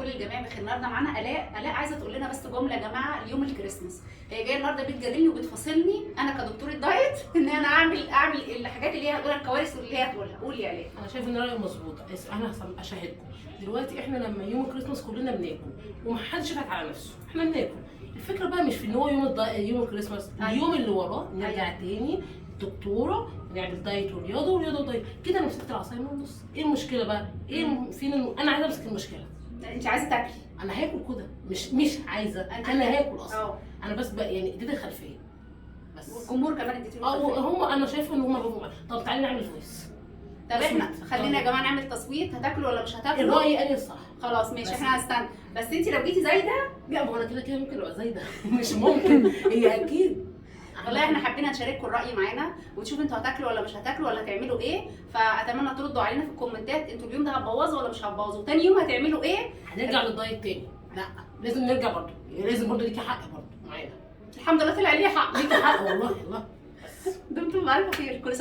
كل الجميع بخير. النهارده معانا الاء عايزه تقول لنا بس جمله يا جماعه اليوم الكريسماس. هي جايه النهارده بتجادلني وبتفاصلني انا كدكتوره دايت ان انا اعمل الحاجات اللي هي هتقولها، الكوارث اللي هي هتقولها. قولي يا الاء. انا شايف ان رايي مظبوط. انا اشاهدكم دلوقتي، احنا لما يوم الكريسماس كلنا بناكل ومحدش يضحك على نفسه، احنا بناكل. الفكره بقى مش في ان هو يوم الكريسماس، اليوم اللي وراه نرجع تاني دكتوره نعمل دايت ورياضه ودايت كده. انا مسكت العصايه من النص. ايه المشكله بقى؟ فين انا عايزه امسك المشكله. انت عايزه تاكلي؟ انا هاكل كده، مش عايزه، انا هاكل اصلا. انا بس بقى يعني اديت الخلفيه بس. والجمهور كمان اديتي له الخلفيه. هم انا شايفه ان هم بيبقوا. طب تعالي نعمل فويس. طب احنا خلينا يا جماعه نعمل تصويت، هتاكلوا ولا مش هتاكلوا؟ الراي انا الصح. خلاص ماشي، احنا هنستنى. بس انت لو جيتي زايده. لا، ما هو انا كده ممكن ابقى زايده. مش ممكن، هي اكيد. والله احنا حابين نشارككم الراي معانا وتشوفوا انتوا هتاكلوا ولا مش هتاكلوا ولا هتعملوا ايه. فاتمنى تردوا علينا في الكومنتات، انتوا اليوم ده هتبوظوا ولا مش هتبوظوا، تاني يوم هتعملوا ايه. هنرجع للدايت تاني؟ لا، لازم نرجع برضه، لازم برضه ليكي حق برضه معانا. الحمد لله طلع ليه حق. ليكي حق والله والله. دمتم بألف خير. كل سنه